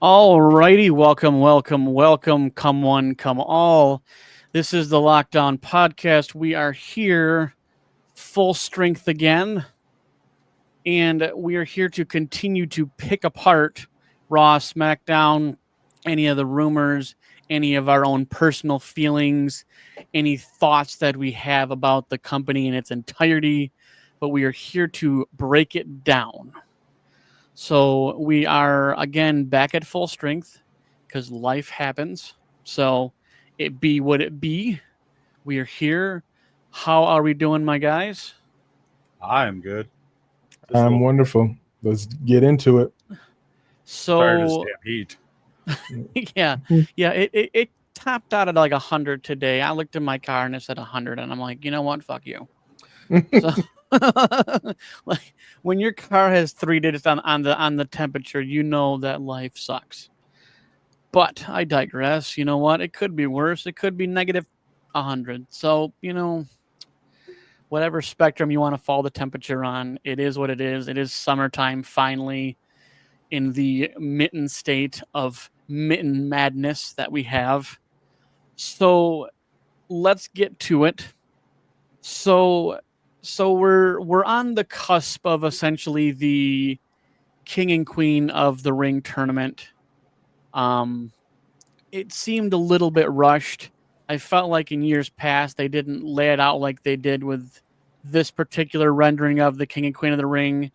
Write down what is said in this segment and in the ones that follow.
All righty, welcome, come one, come all. This is the Lockdown Podcast. We are here full strength again, and we are here to continue to pick apart Raw, SmackDown, any of the rumors, any of our own personal feelings, any thoughts that we have about the company in its entirety. But we are here to break it down. So we are again back at full strength because life happens. So it be what it be. We are here. How are we doing, my guys? I am good. Just I'm woke up. wonderful. Let's get into it. Tired of this So damn heat. yeah, it topped out at like 100 today. I looked in my car and it said 100, and I'm like, you know what? Fuck you. So like when your car has three digits on the temperature, you know that life sucks. But I digress. You know what? It could be worse. It could be negative 100. So, whatever spectrum you want to follow the temperature on, it is what it is. It is summertime finally in the mitten state of mitten madness that we have. So, let's get to it. So we're on the cusp of essentially the king and queen of the ring tournament. Um it seemed a little bit rushed. I felt like in years past they didn't lay it out like they did with this particular rendering of the King and Queen of the Ring,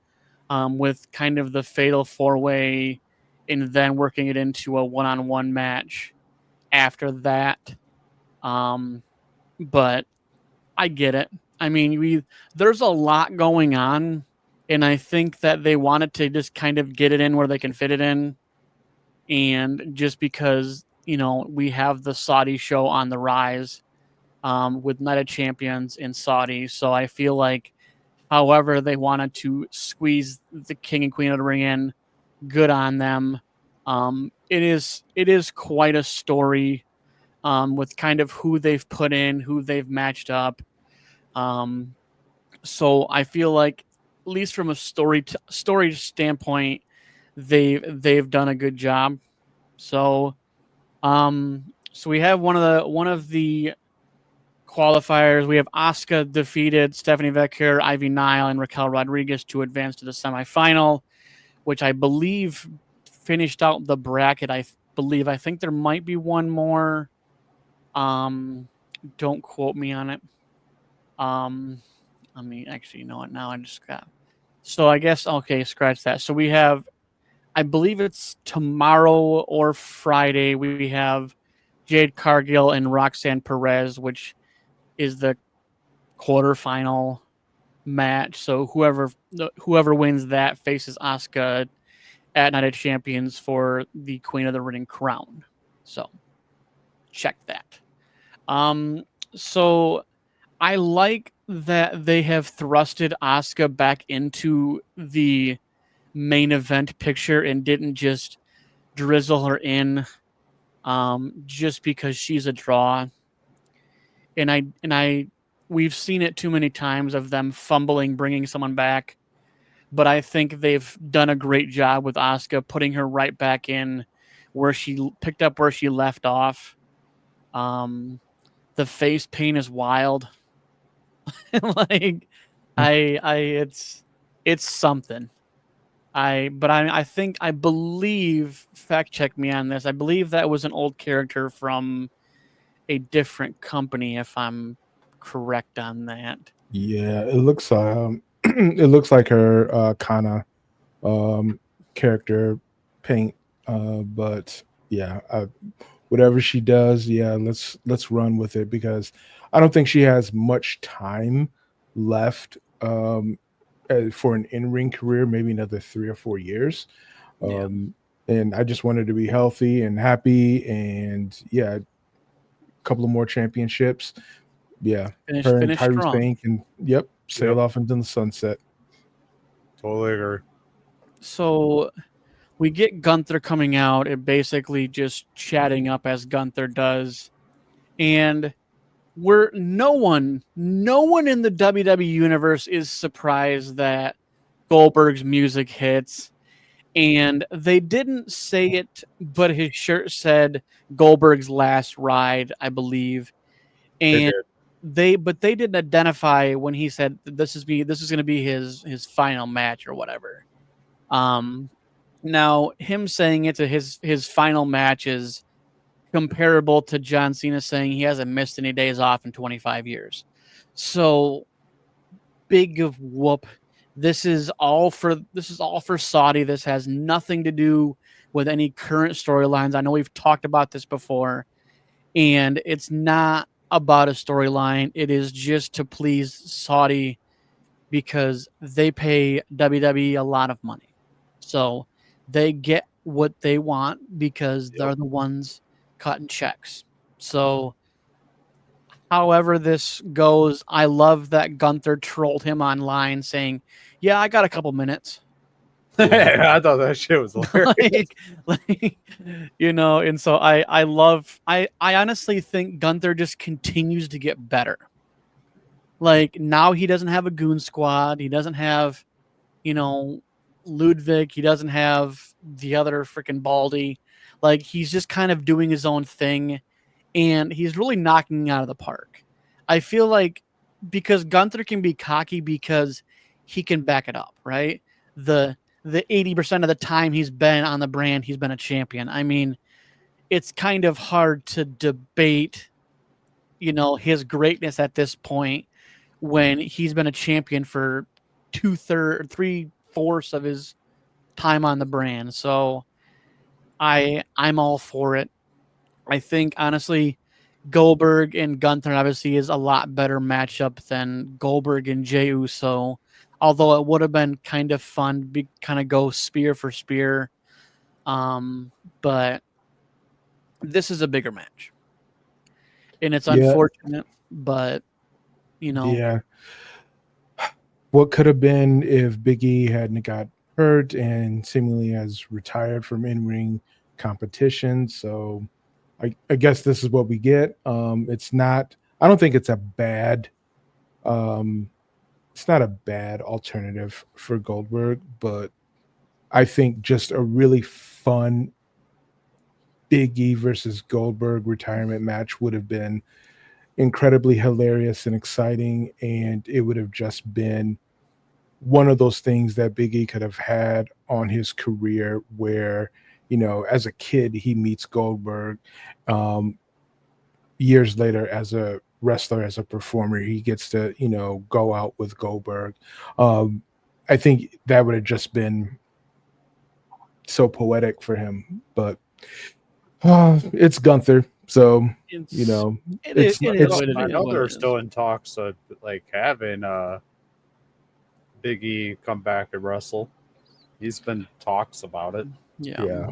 with kind of the fatal four way, and then working it into a one-on-one match after that. Um, but I get it. I mean, there's a lot going on, and I think that they wanted to just kind of get it in where they can fit it in, and just because we have the Saudi show on the rise, with Night of Champions in Saudi, so I feel like, however they wanted to squeeze the King and Queen of the Ring in, good on them. It is quite a story, with kind of who they've put in, who they've matched up. Um, so I feel like, at least from a story standpoint, they've done a good job. So so we have one of the qualifiers. We have Asuka defeated Stephanie Vecchio, Ivy Nile, and Raquel Rodriguez to advance to the semifinal, which I believe finished out the bracket. I think there might be one more. Um, don't quote me on it. Um, Let me actually, you know what? Now I just got. So I guess, okay, scratch that. So we have, I believe it's tomorrow or Friday. We have Jade Cargill and Roxanne Perez, which is the quarterfinal match. So whoever wins that faces Asuka at Night of Champions for the Queen of the Ring crown. So check that. Um, so I like that they have thrusted Asuka back into the main event picture and didn't just drizzle her in, just because she's a draw. And I we've seen it too many times of them fumbling bringing someone back, but I think they've done a great job with Asuka putting her right back in where she picked up where she left off. Um, the face paint is wild. Like, I it's something. I believe, fact check me on this. I believe that was an old character from a different company, if I'm correct on that. Yeah, it looks it looks like her Kana character paint. But yeah, whatever she does, yeah, let's run with it because I don't think she has much time left for an in-ring career. Maybe another 3 or 4 years. Yeah. Um, and I just wanted to be healthy and happy, and yeah, a couple of more championships. Yeah, her and Finish Tyrese strong. Payne can, yep, sail Yep. off into the sunset. Totally agree. So we get Gunther coming out and basically just chatting up as Gunther does. And we're no one in the WWE universe is surprised that Goldberg's music hits. And they didn't say it, but his shirt said Goldberg's last ride, I believe. And they didn't identify when he said this is going to be his final match or whatever. Now him saying it to his final match is comparable to John Cena saying he hasn't missed any days off in 25 years. So big of whoop. This is all for Saudi. This has nothing to do with any current storylines. I know we've talked about this before, and it's not about a storyline. It is just to please Saudi because they pay WWE a lot of money. So they get what they want because they're the ones cutting checks. So however this goes, I love that Gunther trolled him online saying, yeah, I got a couple minutes. I thought that shit was hilarious. And so I honestly think Gunther just continues to get better. Like now he doesn't have a goon squad. He doesn't have, Ludwig. He doesn't have the other freaking Baldy. Like he's just kind of doing his own thing. And he's really knocking out of the park. I feel like because Gunther can be cocky because he can back it up, right? The 80% of the time he's been on the brand, he's been a champion. I mean, it's kind of hard to debate, his greatness at this point when he's been a champion for 3/4 of his time on the brand. So I'm all for it. I think honestly, Goldberg and Gunther obviously is a lot better matchup than Goldberg and Jey Uso. Although it would have been kind of fun to kind of go spear for spear. But this is a bigger match. And it's unfortunate, but Yeah. What could have been if Big E hadn't got hurt and seemingly has retired from in-ring competition. So I guess this is what we get. It's not. I don't think it's a bad. It's not a bad alternative for Goldberg, but I think just a really fun Big E versus Goldberg retirement match would have been incredibly hilarious and exciting, and it would have just been one of those things that Big E could have had on his career where, as a kid, he meets Goldberg. Years later, as a wrestler, as a performer, he gets to, go out with Goldberg. I think that would have just been so poetic for him, but it's Gunther. So, I know they're still in talks of having Big E come back and wrestle. He's been talks about it. Yeah.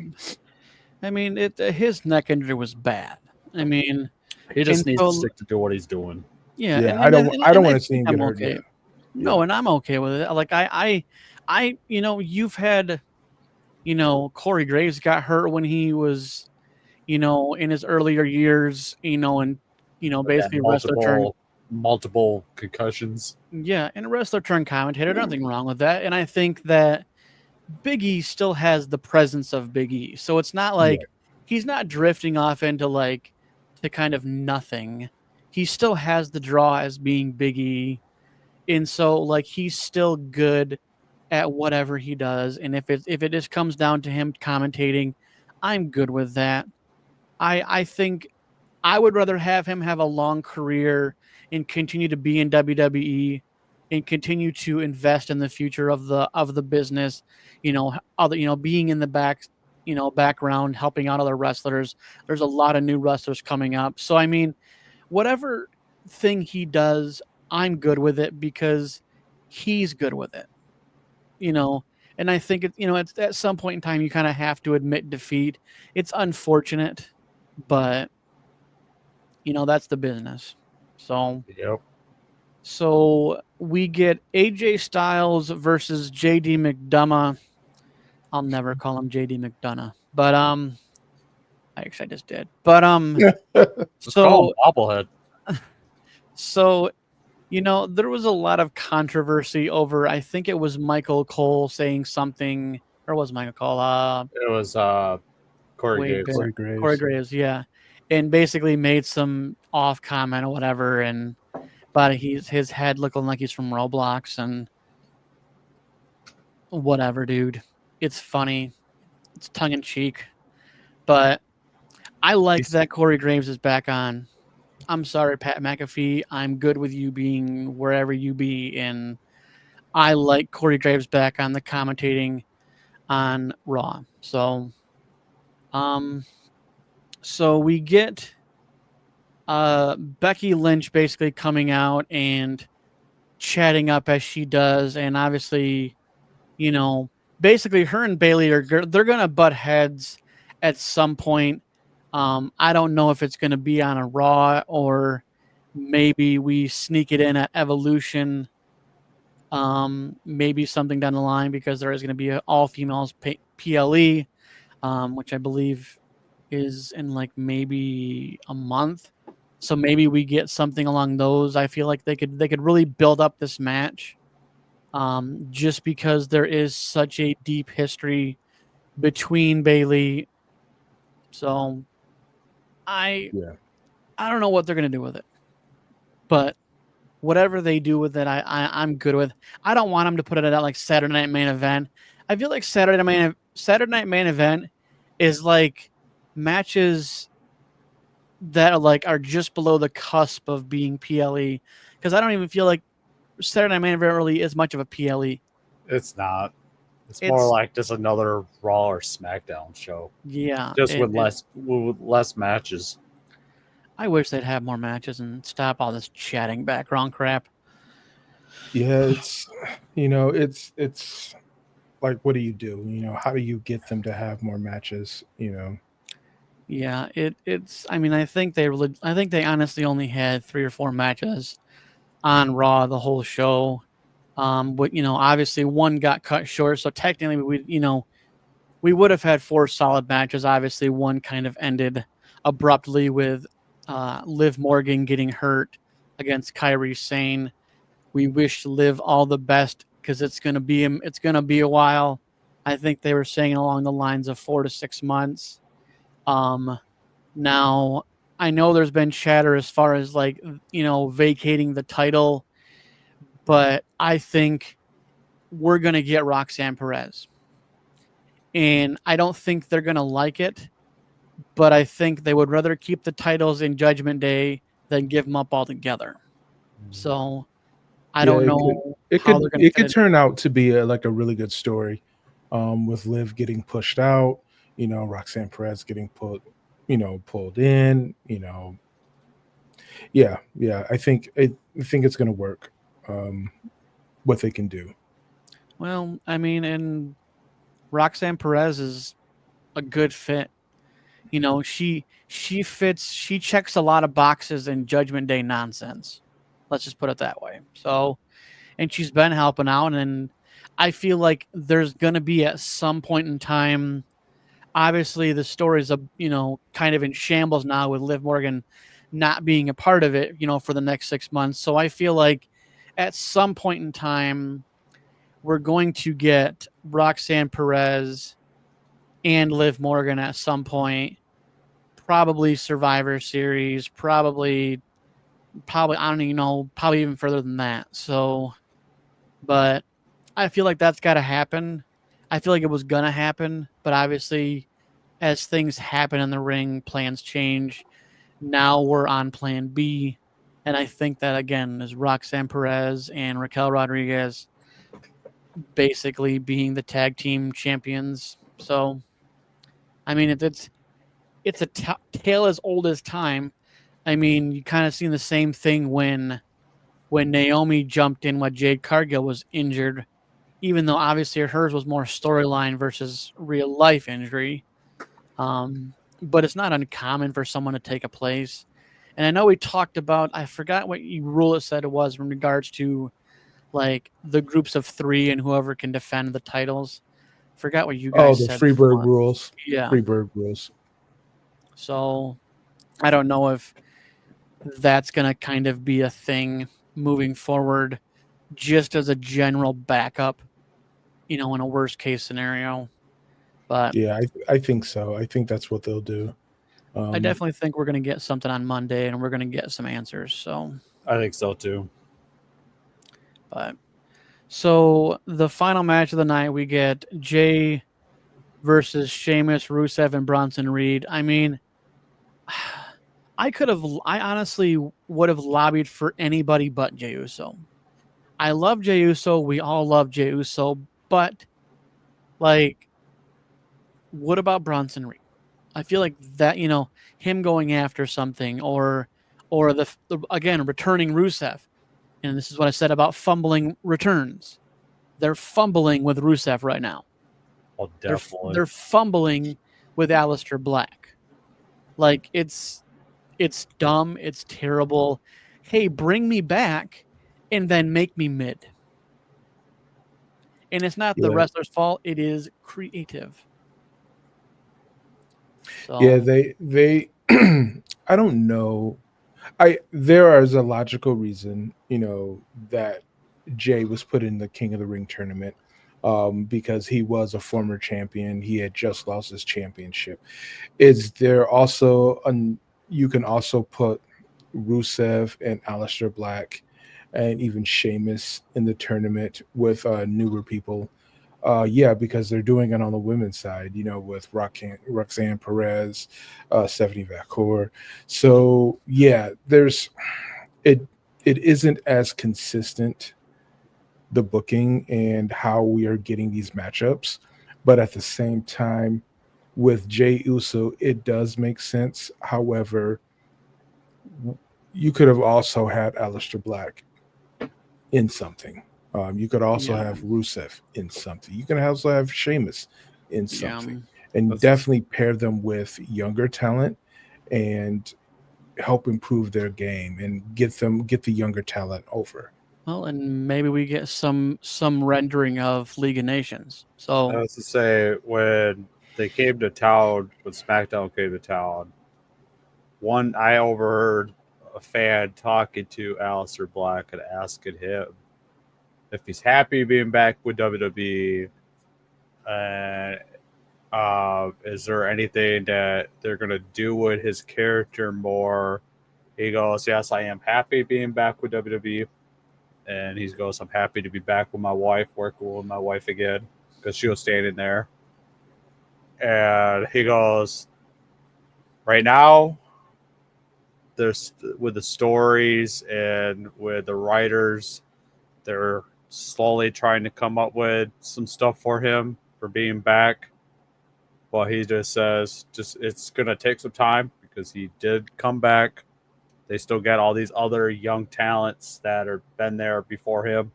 I mean, his neck injury was bad. I mean, he just needs to stick to do what he's doing. Yeah. Yeah. I don't want to see him get hurt. Okay. No, and I'm okay with it. Like I you've had, Corey Graves got hurt when he was, in his earlier years, and basically wrestler turn. Multiple concussions. Yeah, and a wrestler turned commentator. Nothing wrong with that. And I think that Big E still has the presence of Big E. So it's not like he's not drifting off into to kind of nothing. He still has the draw as being Big E. And so he's still good at whatever he does. And if it just comes down to him commentating, I'm good with that. I think I would rather have him have a long career and continue to be in WWE and continue to invest in the future of the business, being in the background, helping out other wrestlers. There's a lot of new wrestlers coming up. So, I mean, whatever thing he does, I'm good with it because he's good with it, and I think it's at some point in time, you kind of have to admit defeat. It's unfortunate, but that's the business. So, So we get AJ Styles versus JD McDonough. I'll never call him JD McDonough, but actually I just did. But so bobblehead. So, there was a lot of controversy over. I think it was Michael Cole saying something or was Michael Cole? It was Corey Wade Graves. Barrett. Corey Graves. Corey Graves, yeah, and basically made some off comment or whatever, and but his head looking like he's from Roblox and whatever, dude. It's funny. It's tongue in cheek, but I like that Corey Graves is back on. I'm sorry, Pat McAfee. I'm good with you being wherever you be, and I like Corey Graves back on the commentating on Raw. Um, so we get Becky Lynch basically coming out and chatting up as she does, and obviously, you know, basically her and Bailey they're gonna butt heads at some point. I don't know if it's gonna be on a Raw or maybe we sneak it in at Evolution. Maybe something down the line because there is going to be an all females PLE, which I believe is in like maybe a month. So maybe we get something along those. I feel like they could really build up this match, just because there is such a deep history between Bailey. So I don't know what they're going to do with it, but whatever they do with it, I'm good with. I don't want them to put it at like Saturday Night Main Event. I feel like Saturday Night Main Event is like matches that are just below the cusp of being PLE, because I don't even feel like Saturday Night Main Event really is much of a PLE. It's not. It's more like just another Raw or SmackDown show. Yeah, just with less matches. I wish they'd have more matches and stop all this chatting background crap. Yeah, it's it's like, what do you do? How do you get them to have more matches? Yeah, it's. I mean, I think they honestly only had 3 or 4 matches on Raw the whole show. But obviously one got cut short, so technically we would have had 4 solid matches. Obviously, one kind of ended abruptly with Liv Morgan getting hurt against Kairi Sane. We wish Liv all the best because it's gonna be a while. I think they were saying along the lines of 4 to 6 months. Now I know there's been chatter as far as vacating the title, but I think we're gonna get Roxanne Perez. And I don't think they're going to like it, but I think they would rather keep the titles in Judgment Day than give them up altogether. So I don't know. It could turn out to be a really good story, with Liv getting pushed out, Roxanne Perez getting pulled in, Yeah. I think it's going to work, what they can do. Well, I mean, and Roxanne Perez is a good fit. She fits. She checks a lot of boxes in Judgment Day nonsense. Let's just put it that way. So, and she's been helping out, and I feel like there's gonna be at some point in time. Obviously, the story's kind of in shambles now with Liv Morgan not being a part of it, for the next 6 months. So I feel like at some point in time, we're going to get Roxanne Perez and Liv Morgan at some point, probably Survivor Series, probably I don't even know, probably even further than that. So, but I feel like that's got to happen. I feel like it was going to happen, but obviously as things happen in the ring, plans change. Now we're on plan B. And I think that, again, is Roxanne Perez and Raquel Rodriguez basically being the tag team champions. So, I mean, it's a tale as old as time. I mean, you kind of seen the same thing when Naomi jumped in when Jade Cargill was injured, even though obviously hers was more storyline versus real life injury. But it's not uncommon for someone to take a place. And I know we talked about, I forgot what rule it said it was in regards to like the groups of 3 and whoever can defend the titles. Forgot what you guys said. Oh, the Freebird rules. Yeah. Freebird rules. So I don't know if that's going to kind of be a thing moving forward, just as a general backup, in a worst case scenario. But Yeah, I think so. I think that's what they'll do. I definitely think we're going to get something on Monday, and we're going to get some answers. So, I think so too. but so the final match of the night, we get Jay versus Sheamus, Rusev, and Bronson Reed. I mean, I honestly would have lobbied for anybody but Jey Uso. I love Jey Uso. We all love Jey Uso, but like, what about Bronson Reed? I feel like that, him going after something, or the again returning Rusev, and this is what I said about fumbling returns. They're fumbling with Rusev right now. Oh, They're definitely. they're fumbling with Aleister Black. Like it's dumb. It's terrible. Hey, bring me back, and then make me mid. And it's not the Yeah. wrestler's fault. It is creative. So Yeah, they I don't know. There is a logical reason, that Jay was put in the King of the Ring tournament, because he was a former champion. He had just lost his championship. Is there also you can also put Rusev and Aleister Black and even Sheamus in the tournament with newer people. Yeah, because they're doing it on the women's side, with Roxanne Perez, Stephanie Vacour. So yeah, it isn't as consistent, the booking and how we are getting these matchups, but at the same time, with Jey Uso, it does make sense. However, you could have also had Aleister Black in something. You could also yeah, have Rusev in something. You can also have Sheamus in yeah. something, and That's- definitely pair them with younger talent and help improve their game and get the younger talent over. Well, and maybe we get some rendering of League of Nations. I So was to say when they came to town, when SmackDown came to town, I overheard a fan talking to Aleister Black and asking him if he's happy being back with WWE. And is there anything that they're gonna do with his character more? He goes, "Yes, I am happy being back with WWE." And he goes, "I'm happy to be back with my wife, working with my wife again, because she was standing there." And he goes, "Right now, there's with the stories and with the writers, they're slowly trying to come up with some stuff for him for being back. But he just says, just it's gonna take some time because he did come back. They still got all these other young talents that are been there before him.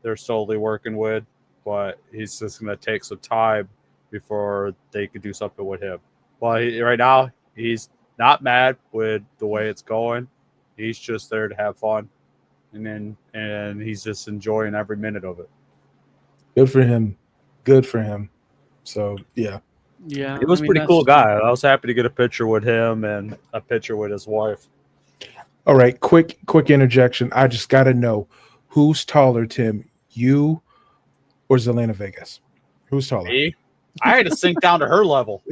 They're slowly working with, but he's just gonna take some time before they could do something with him. But right now, he's not mad with the way it's going. He's just there to have fun, and he's just enjoying every minute of it. Good for him. Good for him. So yeah. yeah, He was I mean, a pretty that's cool just- guy. I was happy to get a picture with him and a picture with his wife. All right, quick interjection. I just got to know who's taller, Tim, you or Zelena Vegas? Who's taller? Me? I had to sink down to her level.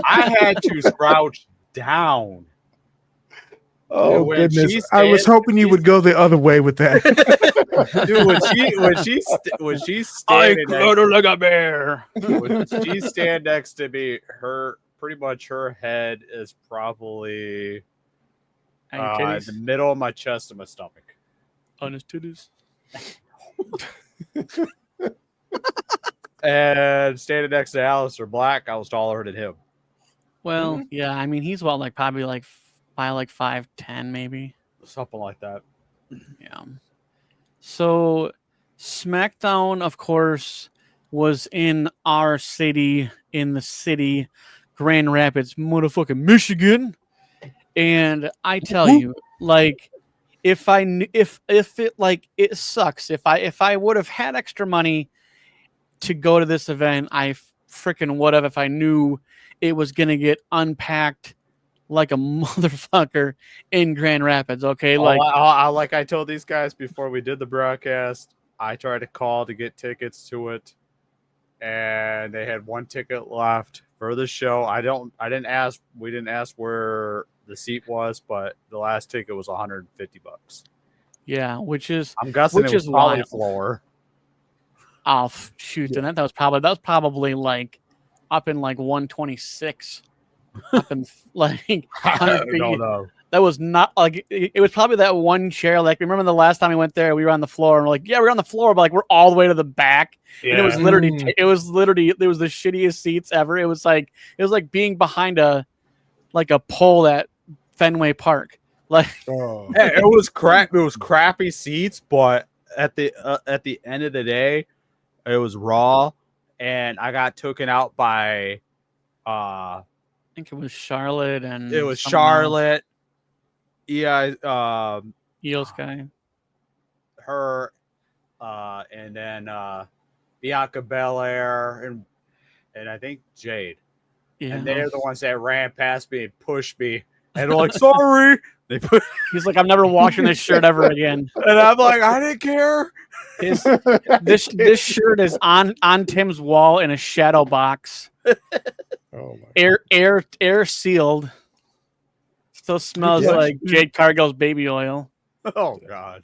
I had to crouch down. Oh When goodness! she I was stands- hoping you would go the other way with that. Dude, when she's standing like a bear. when she stand next to me, pretty much her head is probably And your in the middle of my chest and my stomach. on his titties. And standing next to Aleister Black, I was taller than him. Well, yeah, I mean, he's probably like 5'10", maybe. Something like that. Yeah. So SmackDown, of course, was in our city, in the city, Grand Rapids, motherfucking Michigan. And I tell you, like, if it like it sucks. If I would have had extra money to go to this event, I freaking would have if I knew it was gonna get unpacked like a motherfucker in Grand Rapids. Okay, like like I told these guys before we did the broadcast, I tried to call to get tickets to it. and they had one ticket left for the show. We didn't ask where the seat was, but the last ticket was $150. Yeah, which is I'm guessing it was probably wild. floor. Oh shoot! Yeah. Then that was probably like up in like 126, up in like 100 feet. No. That was not like it was probably that one chair. Like remember the last time we went there, we were on the floor and we're like, yeah, we're on the floor, but like we're all the way to the back. And it was Yeah. literally Mm. it was the shittiest seats ever. It was like being behind a pole at Fenway Park. Like Oh, Yeah, it was crap. It was crappy seats, but at the end of the day, it was Raw, and I got taken out by I think it was Charlotte and it was someone else. Charlotte, yeah, Io Sky. her, and then Bianca Belair, and I think Jade, Yeah. and they're the ones that ran past me and pushed me, and they're like, "Sorry." They put, He's like, I'm never washing this shirt ever again. and I'm like, "I didn't care." This shirt is on Tim's wall in a shadow box. oh my Air sealed. Still smells Yeah. like Jade Cargill's baby oil. Oh God.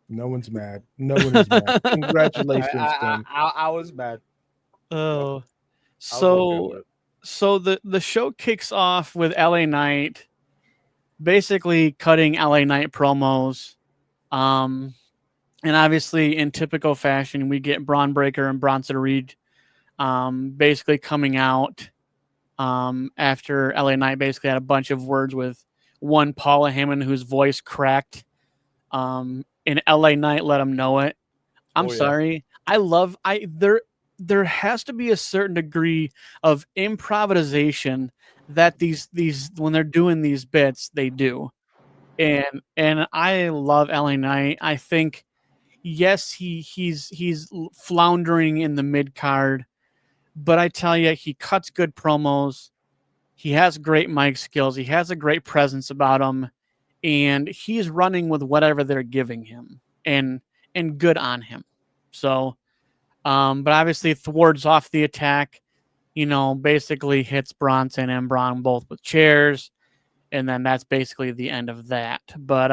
No one's mad. No one is mad. Congratulations, Tim. I was mad. Oh. I was okay So with it. so the show kicks off with LA Knight basically cutting LA Knight promos. And obviously in typical fashion, we get Braun Breaker and Bronson Reed basically coming out after LA Knight basically had a bunch of words with one Paula Heyman whose voice cracked. And LA Knight let him know it. I'm Oh, yeah. sorry. There has to be a certain degree of improvisation that these when they're doing these bits, they do. And I love LA Knight. I think yes, he's floundering in the mid card, but I tell you, he cuts good promos. He has great mic skills. He has a great presence about him, and he's running with whatever they're giving him, and good on him. So, but obviously thwarts off the attack. Basically hits Bronson and Braun both with chairs, and then that's basically the end of that. But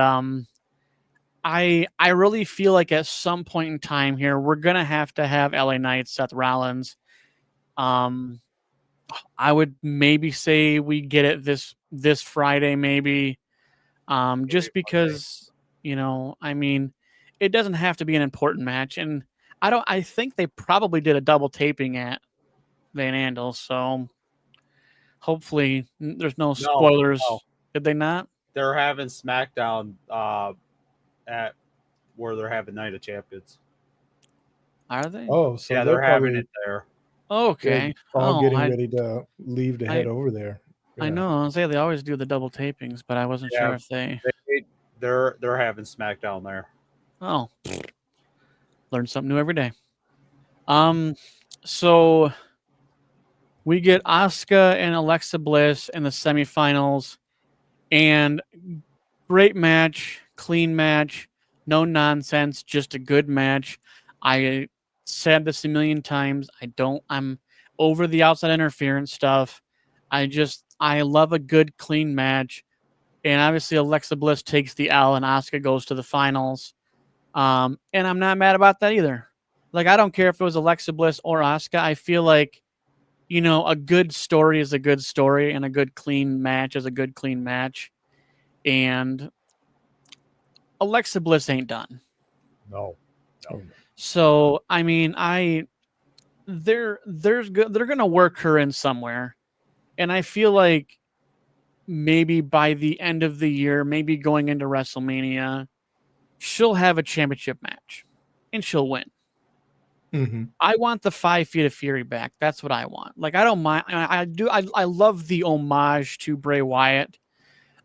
I really feel like at some point in time here, we're gonna have to have LA Knight, Seth Rollins. I would maybe say we get it this Friday, maybe. Just because, I mean, it doesn't have to be an important match. And I think they probably did a double taping at Van Andel. So hopefully there's no spoilers. no. Did they not? They're having SmackDown at where they're having Night of Champions. Are they? Oh, so Yeah, they're they're having probably it there. Okay. all getting I ready to leave to head over there. I Yeah. know. I was say they always do the double tapings, but I wasn't sure Yeah. if they. They're having SmackDown there. Oh, learn something new every day. So we get Asuka and Alexa Bliss in the semifinals, and great match, clean match, no nonsense, just a good match. I said this a million times. I'm over the outside interference stuff. I love a good, clean match. And obviously Alexa Bliss takes the L and Asuka goes to the finals. And I'm not mad about that either. Like, I don't care if it was Alexa Bliss or Asuka. I feel like, a good story is a good story and a good, clean match is a good, clean match. And Alexa Bliss ain't done. No. So, I mean, they're going to work her in somewhere. And I feel like maybe by the end of the year, maybe going into WrestleMania, she'll have a championship match and she'll win. Mm-hmm. I want the 5 Feet of Fury back. That's what I want. Like, I don't mind. I love the homage to Bray Wyatt,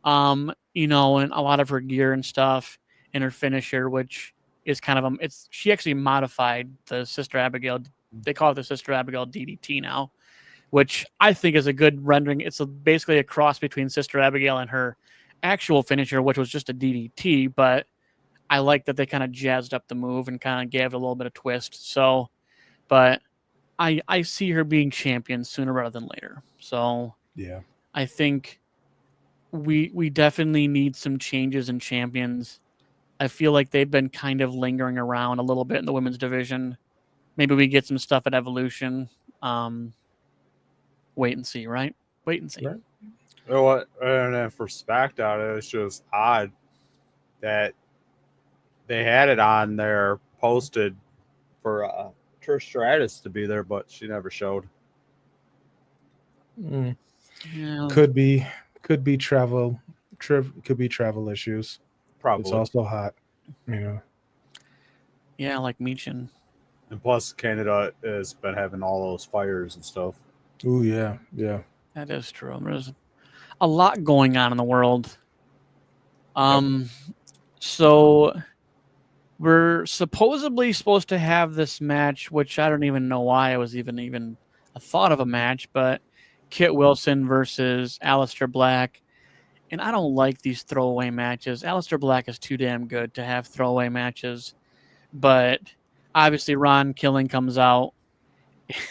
and a lot of her gear and stuff and her finisher, which is kind of she actually modified the Sister Abigail. They call it the Sister Abigail DDT now, which I think is a good rendering. It's basically a cross between Sister Abigail and her actual finisher, which was just a DDT, but I like that they kind of jazzed up the move and kind of gave it a little bit of twist. So but I see her being champion sooner rather than later. So Yeah. I think we definitely need some changes in champions. I feel like they've been kind of lingering around a little bit in the women's division. Maybe we get some stuff at Evolution. Wait and see, right? Wait and see. Right. You know what? And then for SmackDown, it was just odd that they had it on there posted for Trish Stratus to be there, but she never showed. Mm. Yeah, Could be travel could be travel issues. Probably. It's also hot, you know. yeah, like Michin. And plus, Canada has been having all those fires and stuff. Oh yeah, yeah. That is true. There's a lot going on in the world. So we're supposedly supposed to have this match, which I don't even know why it was even a thought of a match, but Kit Wilson versus Aleister Black. And I don't like these throwaway matches. Aleister Black is too damn good to have throwaway matches. But obviously Ron Killing comes out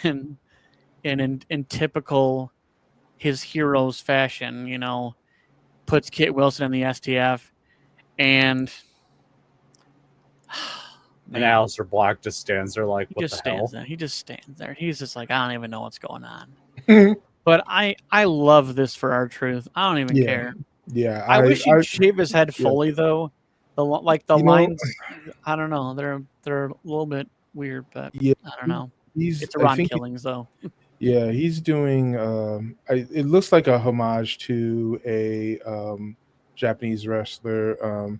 and in typical his hero's fashion, you know, puts Kit Wilson in the STF and And Aleister Black just stands there like, he what just the hell? stands there. He just stands there. He's just like, I don't even know what's going on. But I love this for R-Truth. I don't even Yeah. care. Yeah. I wish he'd shave his head yeah. fully though. The You know- lines, I don't know. They're a little bit weird, but Yeah. I don't know. He's It's I Ron think Killings though. Yeah, he's doing. It looks like a homage to a Japanese wrestler.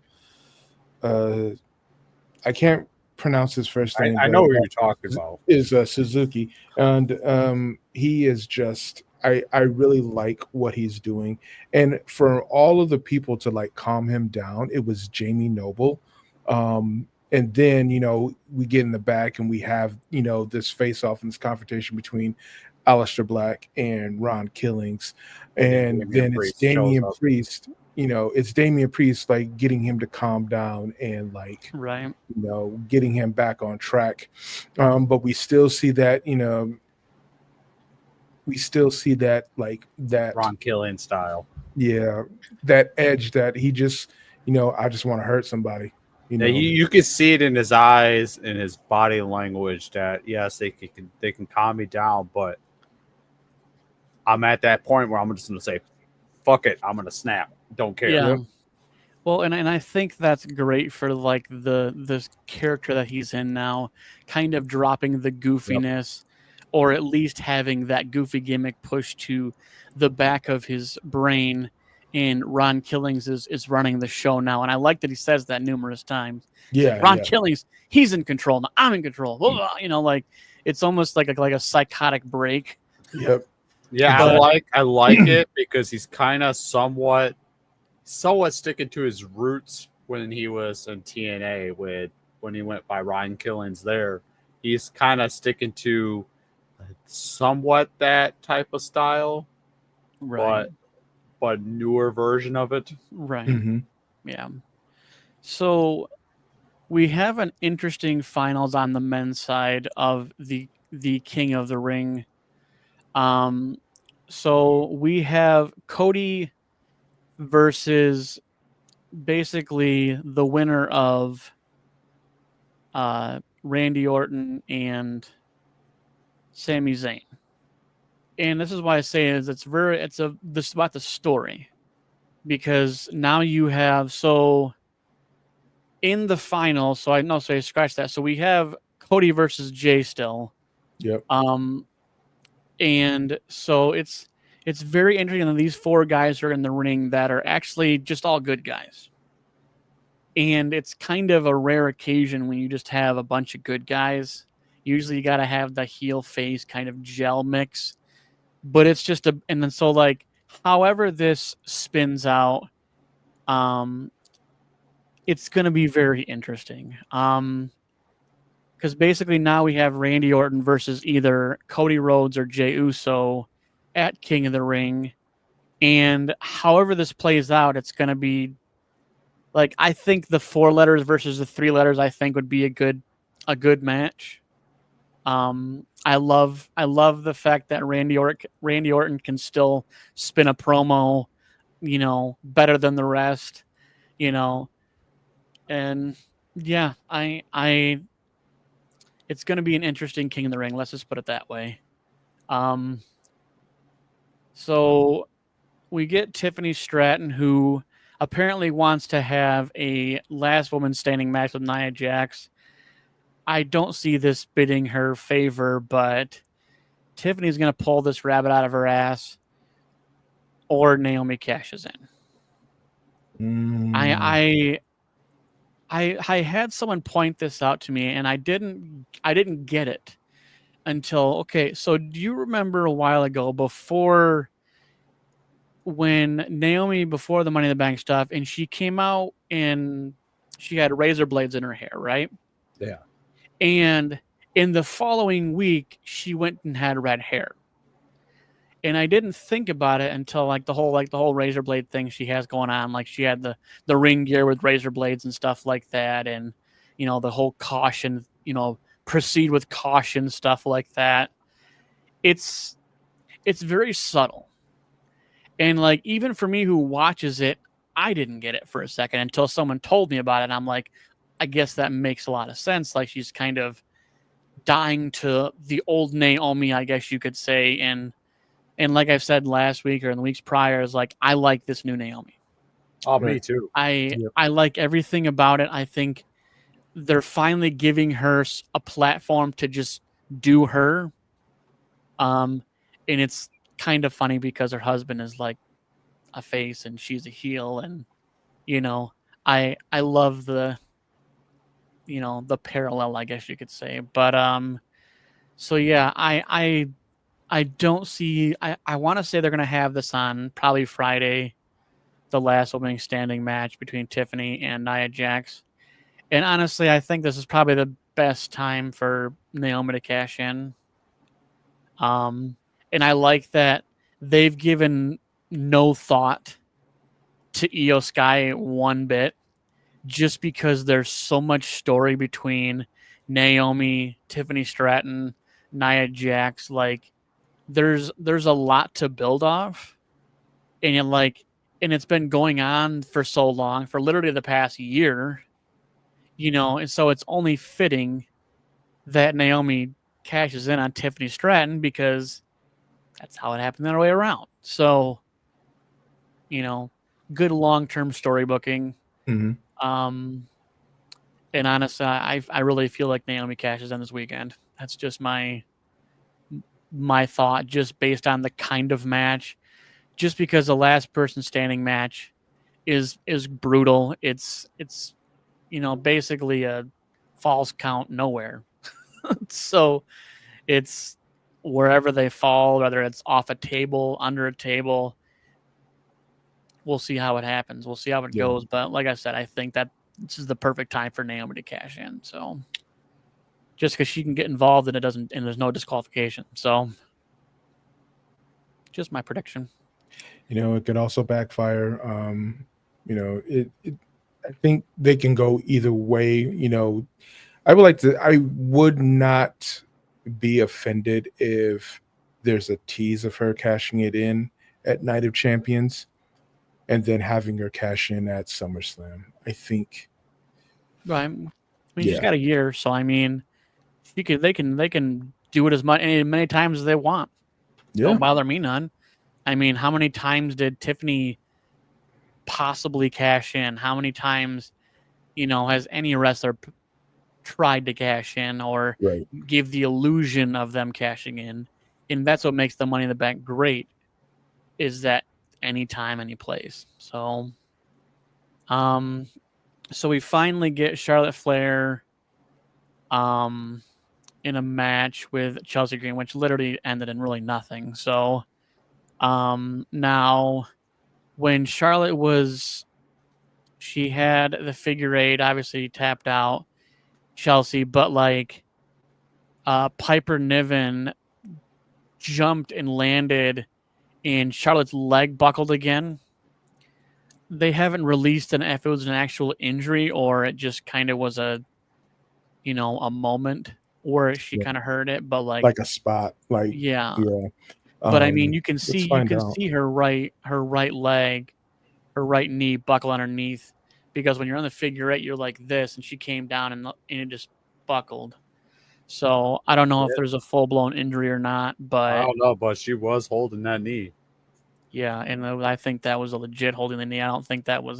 I can't pronounce his first name. I know what you're talking about. Is Suzuki, and he is just. I really like what he's doing, and for all of the people to like calm him down, it was Jamie Noble. And then, you know, we get in the back and we have, you know, this face off and this confrontation between Aleister Black and Ron Killings. And then it's Damian Priest, you know, it's Damian Priest like getting him to calm down and like, Right. you know, getting him back on track. But we still see that, you know, like that Ron Killing style. Yeah, that edge that he just, you know, I just want to hurt somebody. You know, You can see it in his eyes and his body language that yes, they can calm me down, but I'm at that point where I'm just gonna say, "Fuck it," I'm gonna snap. Don't care. Yeah. Well, and I think that's great for like this character that he's in now, kind of dropping the goofiness, or at least having that goofy gimmick pushed to the back of his brain. And Ron Killings is running the show now, and I like that he says that numerous times. Yeah, Like, Ron yeah. Killings, he's in control now. I'm in control. Blah, blah, you know, like it's almost like a psychotic break. Yep. Yeah, But- I like it because he's kind of somewhat sticking to his roots when he was in TNA when he went by Ryan Killings there. He's kind of sticking to somewhat that type of style, Right. but newer version of it. Right. Mhm. Yeah. So we have an interesting finals on the men's side of the King of the Ring. So we have Cody versus basically the winner of Randy Orton and Sami Zayn. And this is why I say is this is about the story, because now you have in the final. So I scratch that. So we have Cody versus Jay still. Yep. And so it's very interesting that these four guys are in the ring that are actually just all good guys. And it's kind of a rare occasion when you just have a bunch of good guys. Usually you got to have the heel face kind of gel mix, but it's just and then so like however this spins out, it's going to be very interesting. Because basically now we have Randy Orton versus either Cody Rhodes or Jey Uso at King of the Ring. And however this plays out, it's going to be like, I think the 4 letters versus the 3 letters, I think would be a good match. I love the fact that Randy Orton can still spin a promo, better than the rest, and yeah, it's going to be an interesting King of the Ring. Let's just put it that way. So we get Tiffany Stratton, who apparently wants to have a last woman standing match with Nia Jax. I don't see this bidding her favor, but Tiffany's going to pull this rabbit out of her ass, or Naomi cashes in. I had someone point this out to me, and I didn't get it until, okay, so do you remember a while ago before when Naomi, before the Money in the Bank stuff, and she came out and she had razor blades in her hair, right? Yeah. And in the following week, she went and had red hair. And I didn't think about it until the whole razor blade thing she has going on. Like, she had the ring gear with razor blades and stuff like that, and the whole caution, proceed with caution stuff like that. It's very subtle. And even for me who watches it, I didn't get it for a second until someone told me about it. And I'm like, I guess that makes a lot of sense. Like, she's kind of dying to the old Naomi, I guess you could say. And like I've said last week or in the weeks prior, is like, I like this new Naomi. Oh, me too. I like everything about it. I think they're finally giving her a platform to just do her. And it's kind of funny because her husband is like a face and she's a heel, and I love the the parallel, I guess you could say. But so yeah, I don't see, I want to say they're going to have this on probably Friday, the last opening standing match between Tiffany and Nia Jax. And honestly, I think this is probably the best time for Naomi to cash in. And I like that they've given no thought to Io Sky one bit, just because there's so much story between Naomi, Tiffany Stratton, Nia Jax. Like, there's a lot to build off, and it's been going on for so long, for literally the past year, and so it's only fitting that Naomi cashes in on Tiffany Stratton, because that's how it happened the other way around. So, good long-term story booking. Mm-hmm. And honestly, I really feel like Naomi cashes in this weekend. That's just my thought, just based on the kind of match, just because the last person standing match is brutal. It's basically a falls count nowhere. So it's wherever they fall, whether it's off a table, under a table. We'll see how it happens. We'll see how it goes. But like I said, I think that this is the perfect time for Naomi to cash in. So just because she can get involved and there's no disqualification. So just my prediction. It could also backfire. I think they can go either way. I would not be offended if there's a tease of her cashing it in at Night of Champions and then having her cash in at SummerSlam. I think. Right. I mean, she's got a year, so I mean, they can do it as many times as they want. Yeah. Don't bother me none. I mean, how many times did Tiffany possibly cash in? How many times, has any wrestler tried to cash in or give the illusion of them cashing in? And that's what makes the Money in the Bank great, is that anytime, any place. So, so we finally get Charlotte Flair, in a match with Chelsea Green, which literally ended in really nothing. So, now when Charlotte she had the figure eight, obviously tapped out Chelsea, but Piper Niven jumped and landed, and Charlotte's leg buckled again. They haven't released if it was an actual injury or it just kind of was a moment. where she Yeah. kind of hurt it, but like Like a spot. Like yeah. yeah. But I mean, you can let's find out. see her right leg, her right knee buckle underneath, because when you're on the figure eight, you're like this, and she came down and it just buckled. So I don't know if there's a full blown injury or not, I but don't know, but she was holding that knee. yeah, and I think that was a legit holding the knee. I don't think that was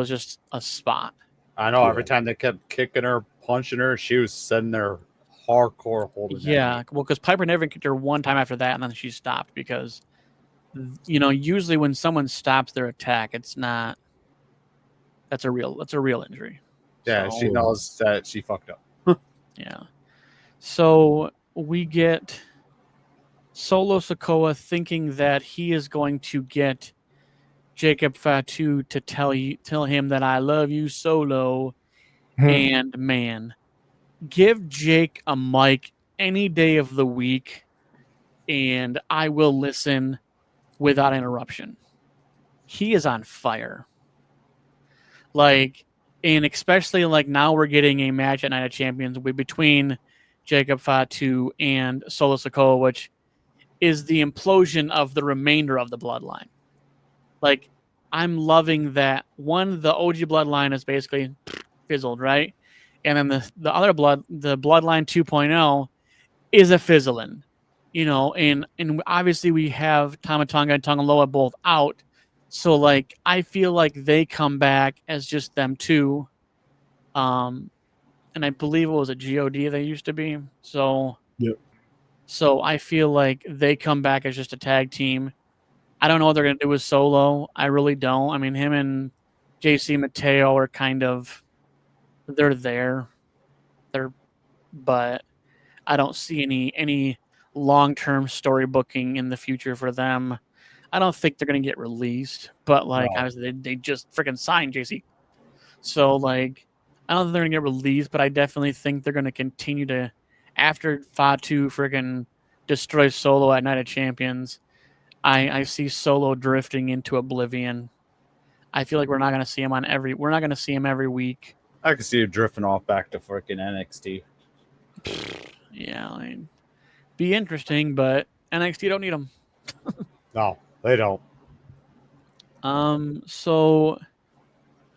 just a spot. I know Yeah. every time they kept kicking her, punching her, she was sitting there hardcore holding that Yeah, knee. well, because Piper never kicked her one time after that, and then she stopped because, usually when someone stops their attack, it's not. That's a real injury. Yeah, So, she knows that she fucked up. yeah. So we get Solo Sikoa thinking that he is going to get Jacob Fatu to tell him that I love you, Solo. And man, give Jake a mic any day of the week, and I will listen without interruption. He is on fire. Like, and especially like now we're getting a match at Night of Champions between Jacob Fatu and Solo Sikoa, which is the implosion of the remainder of the bloodline. Like, I'm loving that one, the OG bloodline is basically fizzled, right? And then the other the bloodline 2.0 is a fizzling, and obviously we have Tama Tonga and Tonga Loa both out. So like I feel like they come back as just them two. And I believe it was a God they used to be. So Yep. So I feel like they come back as just a tag team. I don't know what they're gonna do with Solo. I really don't. I mean, him and JC Mateo are kind of they're there. But I don't see any long-term story booking in the future for them. I don't think they're gonna get released, but like No. obviously they just freaking signed JC. So like I don't think they're gonna get released, but I definitely think they're gonna continue to after Fatu freaking destroys Solo at Night of Champions. I see Solo drifting into oblivion. I feel like we're not gonna see him every week. I can see you drifting off back to freaking NXT. Yeah, be interesting, but NXT don't need him. No, they don't. So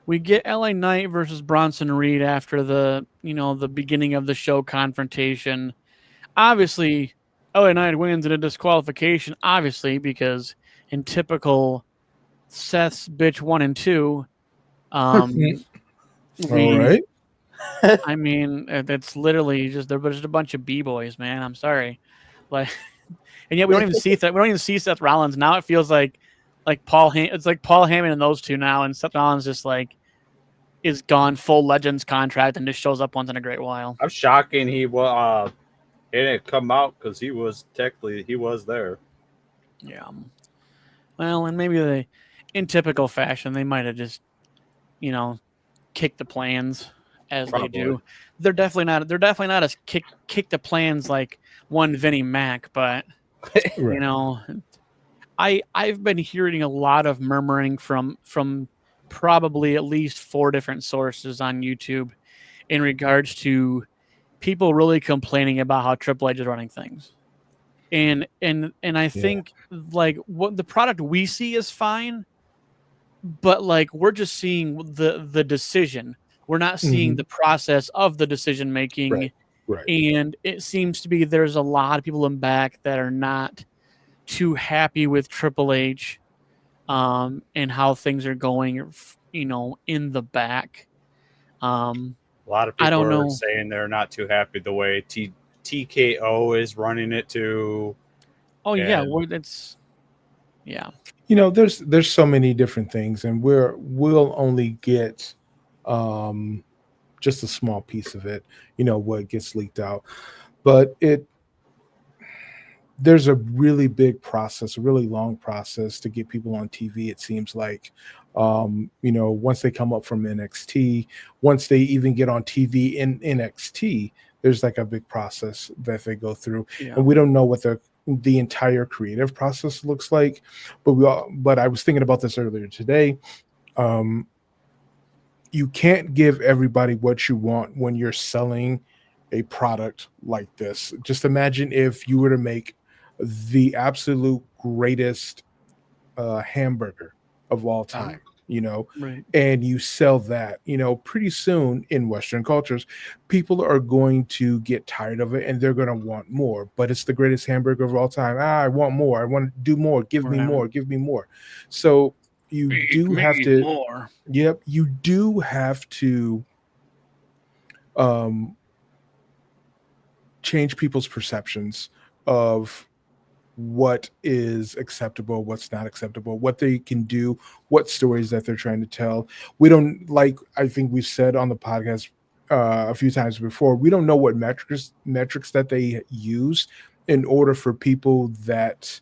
we get LA Knight versus Bronson Reed after the beginning of the show confrontation. Obviously, LA Knight wins in a disqualification, obviously, because in typical Seth's bitch 1 and 2, All right. I mean, it's literally they're just a bunch of b-boys, man. I'm sorry, like, and yet we don't even see that. We don't even see Seth Rollins now. It feels like Paul. It's like Paul Heyman and those two now, and Seth Rollins just like is gone full Legends contract and just shows up once in a great while. I'm shocking he didn't come out because he was there. Yeah. Well, and maybe in typical fashion, they might have just, kicked the plans as Probably. they do. They're definitely not as kick the plans like one Vinnie Mac, but Right. I've been hearing a lot of murmuring from probably at least 4 different sources on YouTube in regards to people really complaining about how Triple H is running things. And I think like what the product we see is fine, but like we're just seeing the decision. We're not seeing the process of the decision making. Right. And it seems to be there's a lot of people in back that are not too happy with Triple H and how things are going, in the back. A lot of I don't people are know. saying they're not too happy the way TKO is running it too. Oh yeah, And- it's yeah. There's so many different things, and we'll only get just a small piece of it, what gets leaked out. But there's a really big process, a really long process to get people on TV, it seems like. Once they come up from NXT, once they even get on TV in NXT, there's like a big process that they go through. Yeah. And we don't know what the entire creative process looks like, but I was thinking about this earlier today. You can't give everybody what you want when you're selling a product like this. Just imagine if you were to make the absolute greatest hamburger of all time, Right. and you sell that, pretty soon in Western cultures, people are going to get tired of it and they're going to want more. But it's the greatest hamburger of all time. I want more. I want to do more. Give me Right. more. Give me more. So you Feed do have me to, more. yep, you do have to um, change people's perceptions of what is acceptable, what's not acceptable, what they can do, what stories that they're trying to tell. We don't, like I think we've said on the podcast a few times before, we don't know what metrics that they use in order for people that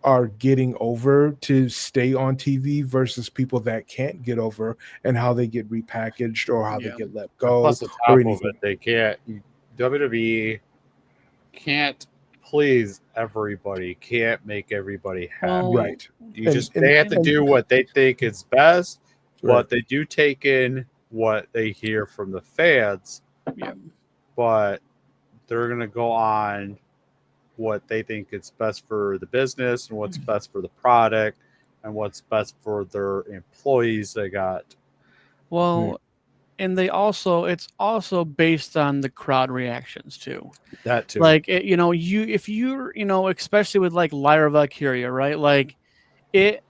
are getting over to stay on TV versus people that can't get over, and how they get repackaged or how they Yeah. get let And go plus, on or top of anything. it, they can't. WWE can't please everybody. Can't make everybody happy. Well, Right. You And just and they have to and do what they think is best, right. but they do take in what they hear from the fans. yeah. But they're gonna go on what they think is best for the business and what's best for the product and what's best for their employees they got. Well, and it's also based on the crowd reactions too. That too. Like if you're especially with like Lyra Valkyria, right? Like it.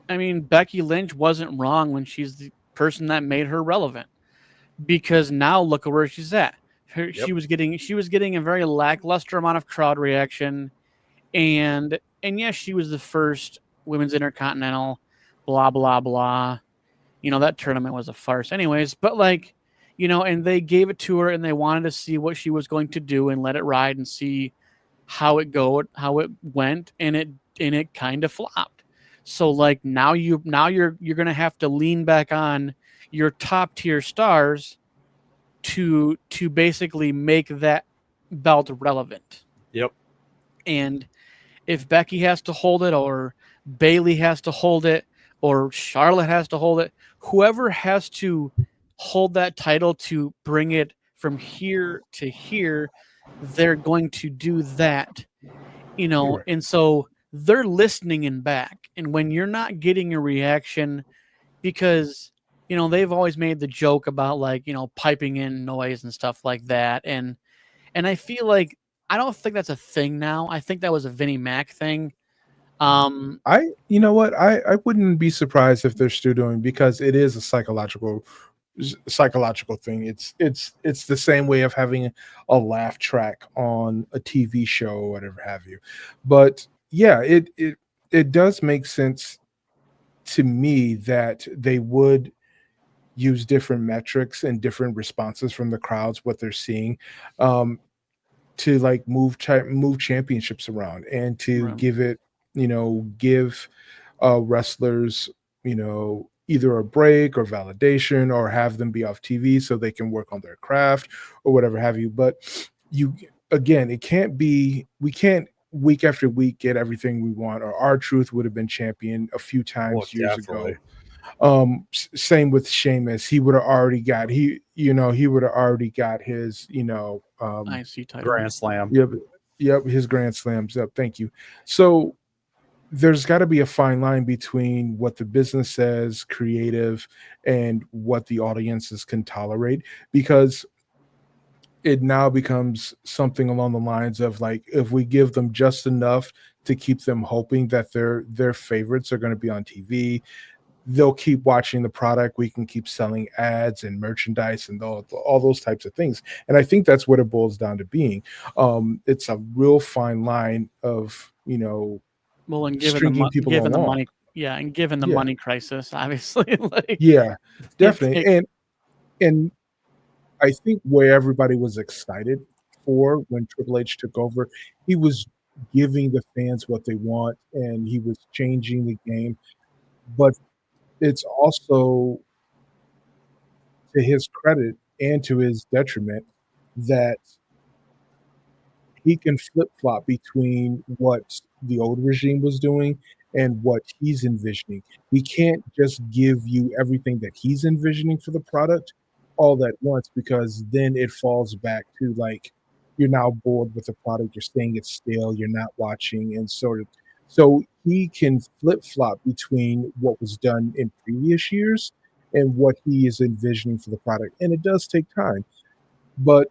I mean, Becky Lynch wasn't wrong when she's the person that made her relevant, because now look at where she's at. Yep. She was getting a very lackluster amount of crowd reaction, and yes, she was the first women's intercontinental, blah blah blah. That tournament was a farce, anyways. But like, and they gave it to her, and they wanted to see what she was going to do and let it ride and see how it went, and it kind of flopped. So like now you're gonna have to lean back on your top tier stars to basically make that belt relevant. Yep. And if Becky has to hold it, or Bailey has to hold it, or Charlotte has to hold it, whoever has to hold that title to bring it from here to here, they're going to do that. Right. And so they're listening in back. And when you're not getting a reaction, because they've always made the joke about like piping in noise and stuff like that, and I feel like I don't think that's a thing now. I think that was a Vinnie Mac thing. You know what, I wouldn't be surprised if they're still doing, because it is a psychological thing. It's the same way of having a laugh track on a TV show or whatever have you. But yeah, it does make sense to me that they would use different metrics and different responses from the crowds, what they're seeing, um, to like move championships around, and to Right. give wrestlers, either a break or validation, or have them be off TV so they can work on their craft or whatever have you. But you again, it can't be we can't week after week get everything we want, or R-Truth would have been champion a few times years definitely. ago. Same with Sheamus. He would have already got his IC title. Grand Slam. yep, his Grand Slams up. Thank you. So there's got to be a fine line between what the business says, creative, and what the audiences can tolerate, because it now becomes something along the lines of like, if we give them just enough to keep them hoping that their favorites are going to be on TV, they'll keep watching the product. We can keep selling ads and merchandise and all those types of things. And I think that's what it boils down to being. It's a real fine line of, Well, and stringing people given the along. money, yeah, and given the Yeah. money crisis, obviously, like Yeah, definitely. it- And I think where everybody was excited for when Triple H took over, he was giving the fans what they want, and he was changing the game. But it's also to his credit and to his detriment that he can flip-flop between what the old regime was doing and what he's envisioning. We can't just give you everything that he's envisioning for the product all at once, because then it falls back to like you're now bored with the product, you're saying it's stale, you're not watching, and sort of so he can flip flop between what was done in previous years and what he is envisioning for the product. And it does take time. But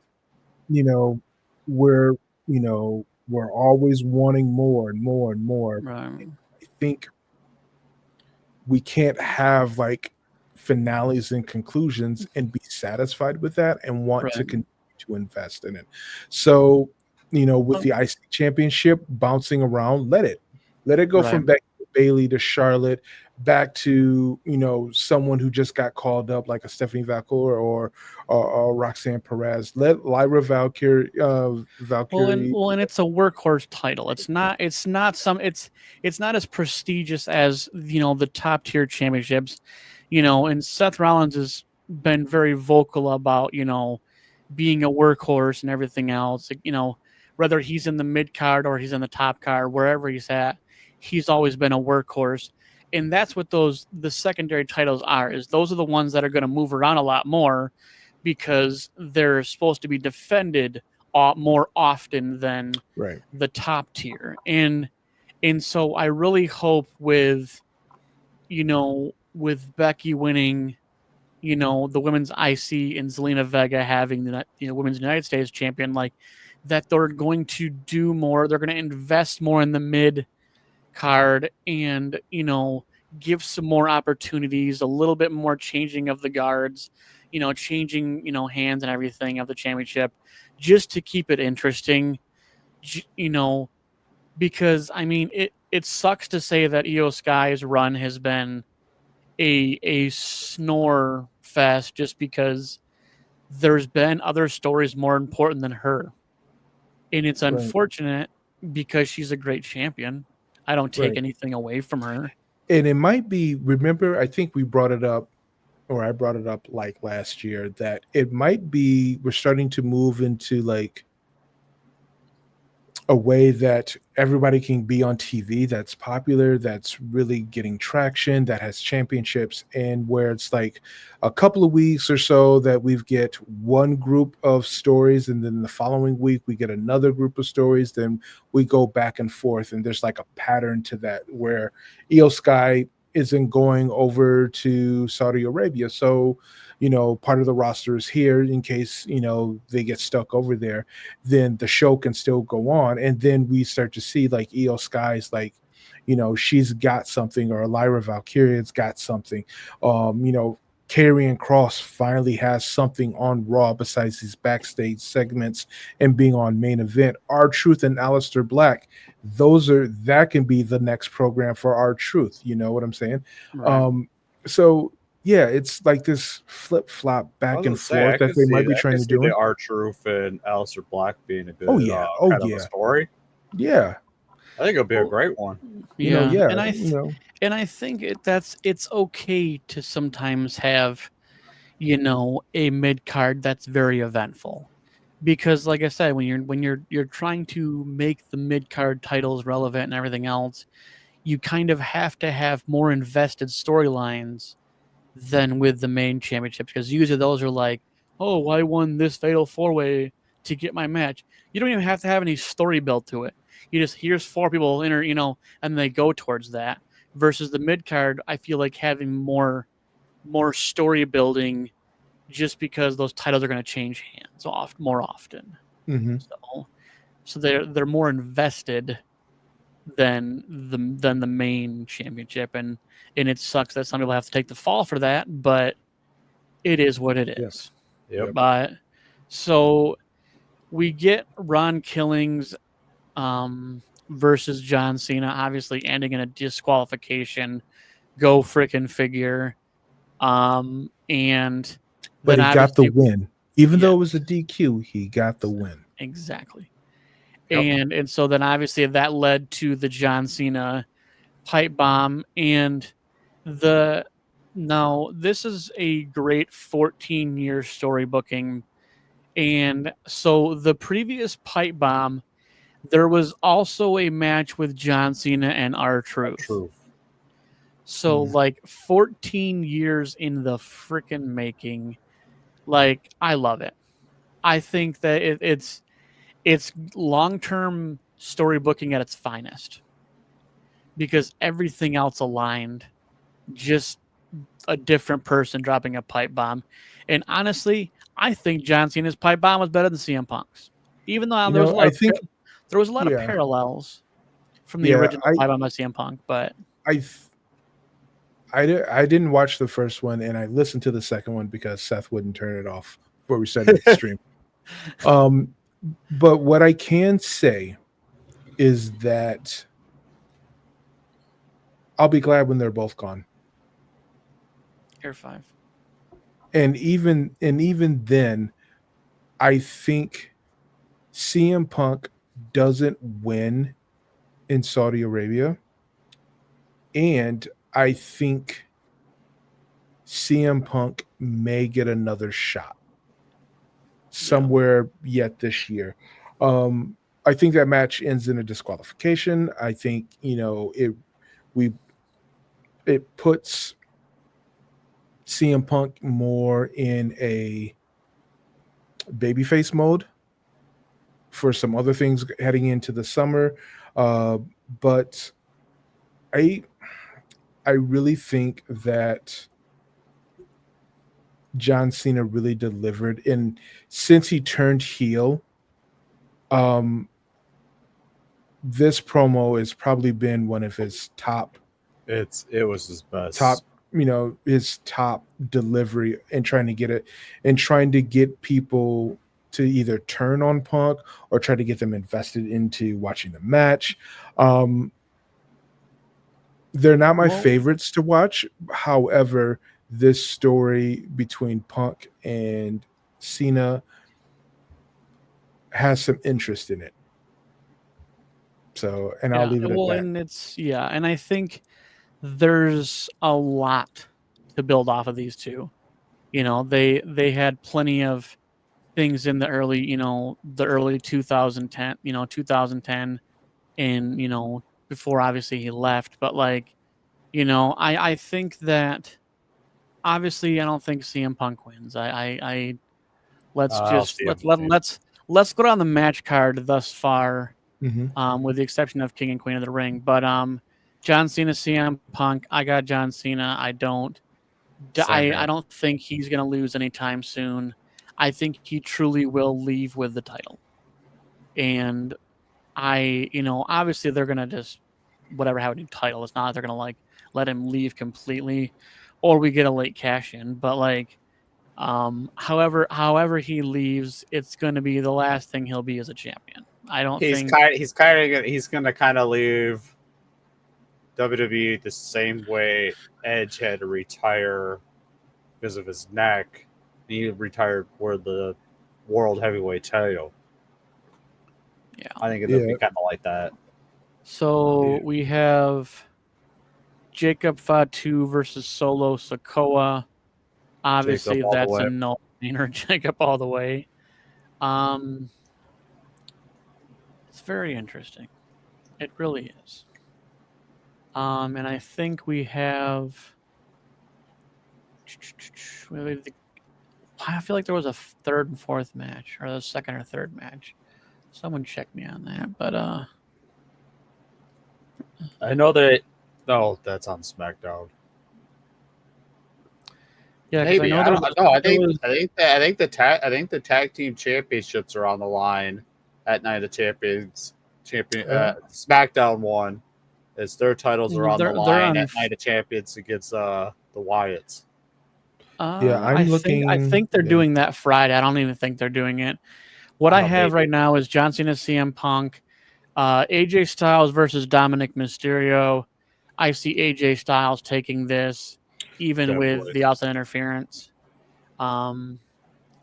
you know, we're we're always wanting more and more and more. Right. I think we can't have like finales and conclusions and be satisfied with that and want to Right. continue to invest in it. So, with Um, the IC championship bouncing around, let it go Right. from Becky Bailey to Charlotte back to, someone who just got called up like a Stephanie Valcour or Roxanne Perez. Let Lyra Valkyrie. Well, and it's a workhorse title. It's not as prestigious as the top tier championships, and Seth Rollins has been very vocal about being a workhorse and everything else. Like, whether he's in the mid card or he's in the top card, wherever he's at, he's always been a workhorse. And that's what the secondary titles are. Is those are the ones that are going to move around a lot more because they're supposed to be defended more often than Right. the top tier. And so I really hope with Becky winning, the women's IC and Zelina Vega having the women's United States champion, like that they're going to do more. They're going to invest more in the mid card and give some more opportunities, a little bit more changing of the guards, changing hands and everything of the championship, just to keep it interesting. You know, because I mean it sucks to say that Io Sky's run has been a snore fest just because there's been other stories more important than her. And it's Right. unfortunate because she's a great champion. I don't take Right. anything away from her. And it might be, remember, I think we brought it up, or I brought it up like last year, that it might be we're starting to move into like a way that everybody can be on TV that's popular, that's really getting traction, that has championships, and where it's like a couple of weeks or so that we get one group of stories, and then the following week we get another group of stories, then we go back and forth, and there's like a pattern to that where Io Sky isn't going over to Saudi Arabia. So, part of the roster is here in case, they get stuck over there, then the show can still go on. And then we start to see like Io Sky's like, she's got something, or Lyra Valkyria's got something. Karrion Kross finally has something on Raw besides these backstage segments and being on main event. R-Truth and Aleister Black, that can be the next program for R-Truth. You know what I'm saying? Right. So yeah, it's like this flip flop I back was and gonna say, forth that they might be trying to do. the R-Truth and Aleister Black being a good Yeah. kind of a story. Yeah. I think it'll be a great one. Yeah. And I think it's okay to sometimes have a mid card that's very eventful, because like I said, when you're trying to make the mid card titles relevant and everything else, you kind of have to have more invested storylines than with the main championships, because usually those are like, oh, I won this fatal 4-way to get my match. You don't even have to have any story built to it. You just, here's 4 people enter, and they go towards that. Versus the mid card, I feel like having more story building, just because those titles are going to change hands more often. Mhm. So they're more invested than the main championship, and it sucks that some people have to take the fall for that, but it is what it is. Yep. But so we get Ron Killings versus John Cena, obviously ending in a disqualification. Go frickin' figure. And But then he got the obviously, win. Even though yeah, it was a DQ, he got the win. exactly. Yep. And so then obviously that led to the John Cena pipe bomb, and now this is a great 14-year story booking. And so the previous pipe bomb, there was also a match with John Cena and R-Truth. Truth. So Mhm. like 14 years in the frickin' making, Like, I love it. I think that it's long-term storybooking at its finest because everything else aligned. Just a different person dropping a pipe bomb. And honestly, I think John Cena's pipe bomb was better than CM Punk's. Even though You know, I think there was a lot of yeah, parallels from the yeah, original pipe bomb by CM Punk, but I th- I didn't watch the first one, and I listened to the second one because Seth wouldn't turn it off before we started the stream. But what I can say is that I'll be glad when they're both gone. Air 5. And even then, I think CM Punk doesn't win in Saudi Arabia, and I think CM Punk may get another shot somewhere yet this year. I think that match ends in a disqualification. I think it puts CM Punk more in a babyface mode for some other things heading into the summer. But I really think that John Cena really delivered, and since he turned heel, this promo has probably been one of his top It was his best. his top delivery and trying to get people to either turn on Punk or try to get them invested into watching the match. They're not my favorites to watch. However, this story between Punk and Cena has some interest in it. So, and I'll leave it at that. And and I think there's a lot to build off of these two. They had plenty of things in the early 2010, 2010 and before obviously he left, but I think that obviously I don't think CM Punk wins. Let's go down the match card thus far. With the exception of King and Queen of the Ring. But John Cena, CM Punk, I got John Cena. I don't think he's going to lose anytime soon. I think he truly will leave with the title. And obviously they're going to just whatever have a new title. It's not like they're going to let him leave completely or we get a late cash in. But however he leaves, it's going to be the last thing he'll be as a champion. I don't think he's gonna kind of leave WWE the same way Edge had to retire because of his neck. He retired for the World Heavyweight title. Yeah, I think it'll be kind of like that. So we have Jacob Fatu versus Solo Sikoa. Obviously, that's a no-brainer. Jacob all the way. It's very interesting. It really is. And I think we have. I feel like there was a third and fourth match, or the second or third match. Someone check me on that, but I know that. No, that's on SmackDown. Yeah, maybe I don't know. I think the tag team championships are on the line at Night of Champions. SmackDown won. As their titles are on the line at Night of Champions against the Wyatts. I think they're doing that Friday. I don't even think they're doing it. What I have right now is John Cena, CM Punk, AJ Styles versus Dominic Mysterio. I see AJ Styles taking this, even with the outside interference. And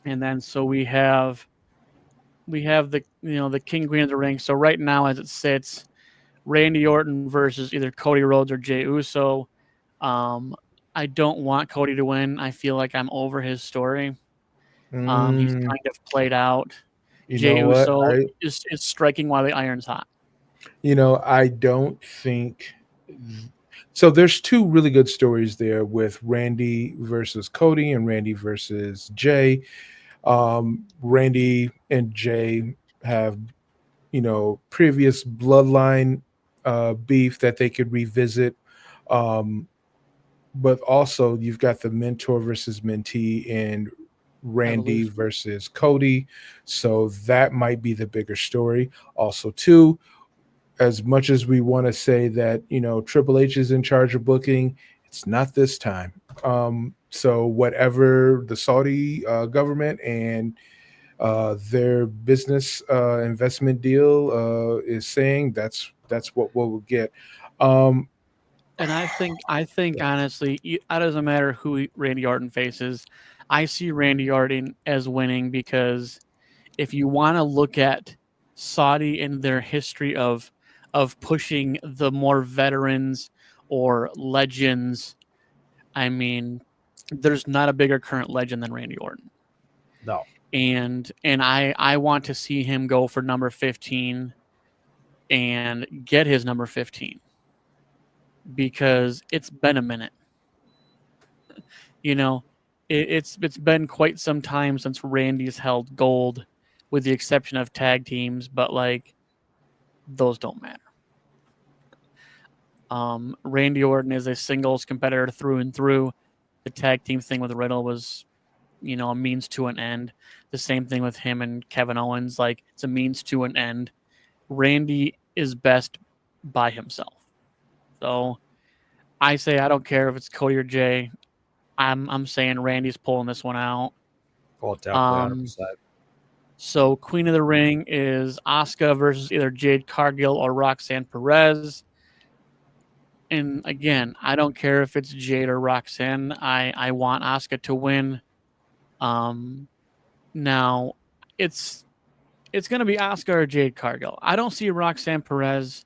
then so we have the King Queen of the Ring. So right now, as it sits, Randy Orton versus either Cody Rhodes or Jey Uso. I don't want Cody to win. I feel like I'm over his story. He's kind of played out. Jey Uso is striking while the iron's hot. I don't think So there's two really good stories there with Randy versus Cody and Randy versus Jay. Randy and Jay have, previous bloodline beef that they could revisit. Um, but also you've got the mentor versus mentee and Randy Evolution. versus Cody. So that might be the bigger story. Also, too, as much as we want to say that, Triple H is in charge of booking, it's not this time. So whatever the Saudi government and their business investment deal is saying, that's what we'll get. Um, And I think honestly, it doesn't matter who Randy Orton faces. I see Randy Orton as winning because if you want to look at Saudi and their history of pushing the more veterans or legends, I mean, there's not a bigger current legend than Randy Orton. No. And I want to see him go for number 15 and get his number 15 because it's been a minute. You know, it's been quite some time since Randy's held gold, with the exception of tag teams, but like those don't matter. Randy Orton is a singles competitor through and through. The tag team thing with Riddle was, a means to an end. The same thing with him and Kevin Owens, like it's a means to an end. Randy is best by himself. So I say I don't care if it's Cody or Jay. I'm saying Randy's pulling this one out. Well, definitely 100%. So Queen of the Ring is Asuka versus either Jade Cargill or Roxanne Perez. And again, I don't care if it's Jade or Roxanne. I want Asuka to win. Now it's going to be Asuka or Jade Cargill. I don't see Roxanne Perez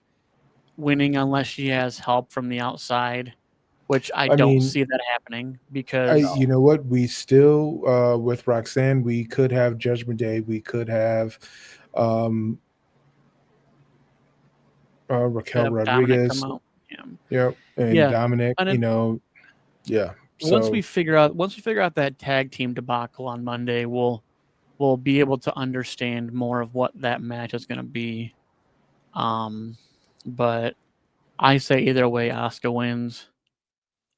winning unless she has help from the outside, which I don't see that happening because you know what? We still, with Roxanne, we could have Judgment Day. We could have Raquel Dominic Rodriguez. come out. Yep. And Yeah. Dominic, And yeah. once So we figure out that tag team debacle on Monday, we'll be able to understand more of what that match is going to be. But I say either way, Asuka wins.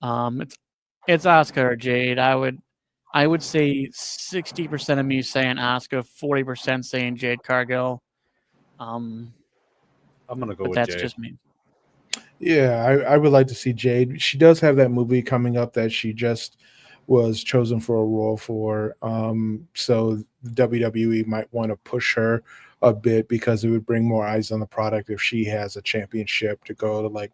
It's Asuka or Jade. I would say 60% of me saying Asuka, 40% saying Jade Cargill. I'm gonna go But with that's Jade. just me. yeah, I would like to see Jade. She does have that movie coming up that she just was chosen for a role for. So WWE might want to push her a bit because it would bring more eyes on the product if she has a championship to go to like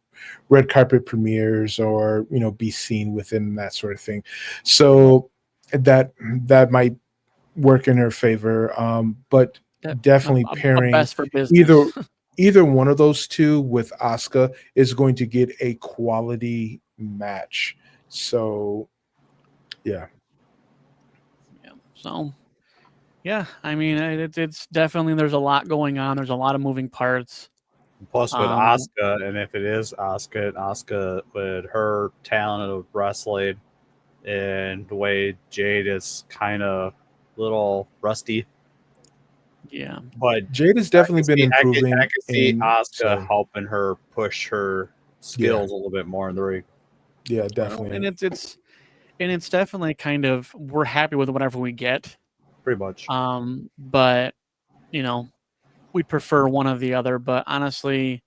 red carpet premieres or be seen within that sort of thing. So that might work in her favor. But definitely pairing best for business. either one of those two with Asuka is going to get a quality match. So yeah. So yeah, I mean, it's definitely, there's a lot going on. There's a lot of moving parts. Plus, with Asuka, and if it is Asuka with her talent of wrestling and the way Jade is kind of little rusty. Yeah, but Jade has definitely been improving. I can see Asuka helping her push her skills a little bit more in the ring. Yeah, definitely. And it's definitely kind of, we're happy with whatever we get. Pretty much. But we'd prefer one or the other. But honestly,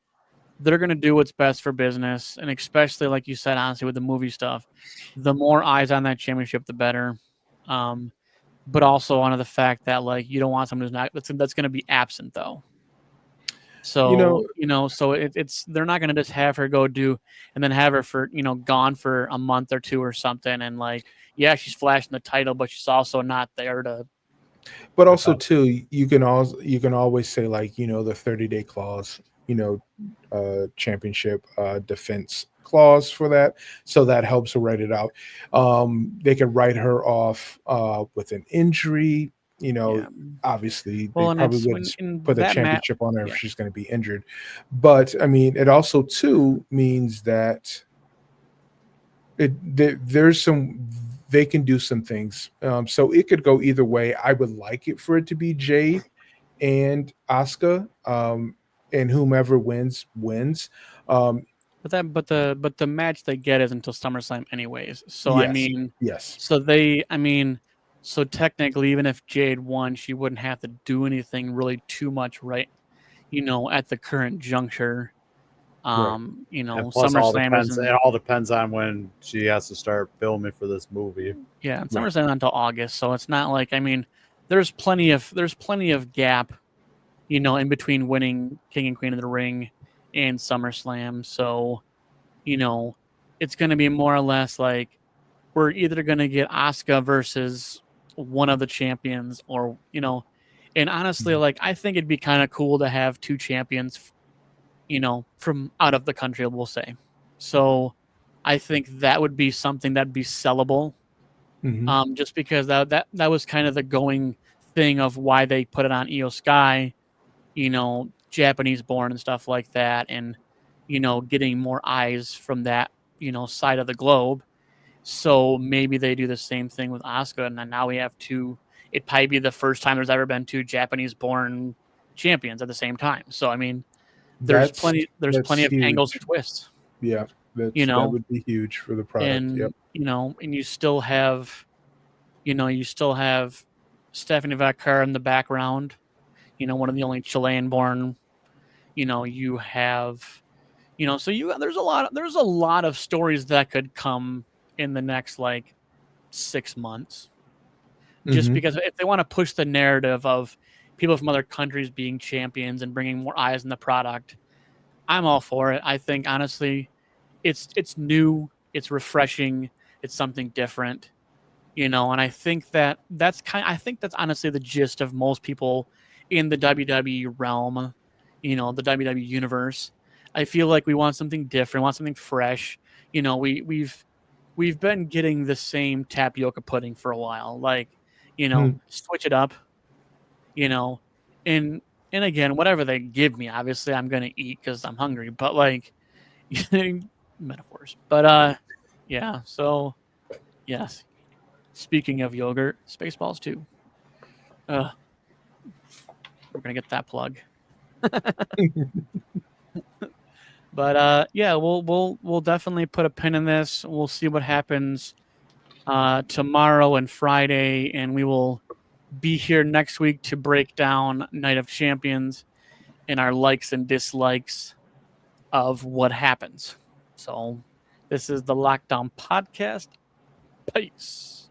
they're going to do what's best for business, and especially like you said, honestly, with the movie stuff, the more eyes on that championship, the better. But also on the fact that like you don't want someone who's not that's going to be absent though. So so it's they're not going to just have her go do and then have her for gone for a month or two or something, and like she's flashing the title, but she's also not there to. But also too, you can always say like the 30-day clause, championship defense clause for that, so that helps her write it out. They could write her off with an injury. Obviously they probably wouldn't put the championship on her if she's going to be injured. But I mean, it also too means that there's some, they can do some things. So it could go either way. I would like it for it to be Jade and Asuka, and whomever wins. Um, But the match they get is until SummerSlam anyways. So Yes. I mean, yes, so technically, even if Jade won, she wouldn't have to do anything really too much, right? At the current juncture. And plus, SummerSlam isn't. it all depends on when she has to start filming for this movie. Yeah, SummerSlam not until August, so it's not like, I mean, there's plenty of gap, in between winning King and Queen of the Ring and SummerSlam. So, it's going to be more or less like we're either going to get Asuka versus one of the champions, or and honestly, like, I think it'd be kind of cool to have two champions, from out of the country, we'll say. So, I think that would be something that'd be sellable. Mhm. Just because that was kind of the going thing of why they put it on Io Sky, Japanese born and stuff like that, and getting more eyes from that side of the globe. So maybe they do the same thing with Asuka, and then now we have two. It'd probably be the first time there's ever been two Japanese born champions at the same time. So I mean, there's plenty of angles and twists. Yeah, that would be huge for the product. And Yep. and you still have Stephanie Vacar in the background, one of the only Chilean born. You have, so there's a lot of stories that could come in the next like 6 months, just Mhm. because if they want to push the narrative of people from other countries being champions and bringing more eyes in the product, I'm all for it. I think honestly, it's new, it's refreshing, it's something different, and I think that's honestly the gist of most people in the WWE realm, the WWE universe. I feel like we want something different, want something fresh. We've been getting the same tapioca pudding for a while. Like, switch it up, and again, whatever they give me, obviously I'm gonna eat because I'm hungry. But like, metaphors. But yeah. So yes. Speaking of yogurt, Spaceballs 2. We're gonna get that plug. But yeah, we'll definitely put a pin in this. We'll see what happens tomorrow and Friday, and we will be here next week to break down Night of Champions and our likes and dislikes of what happens. So this is the Lockdown Podcast. Peace.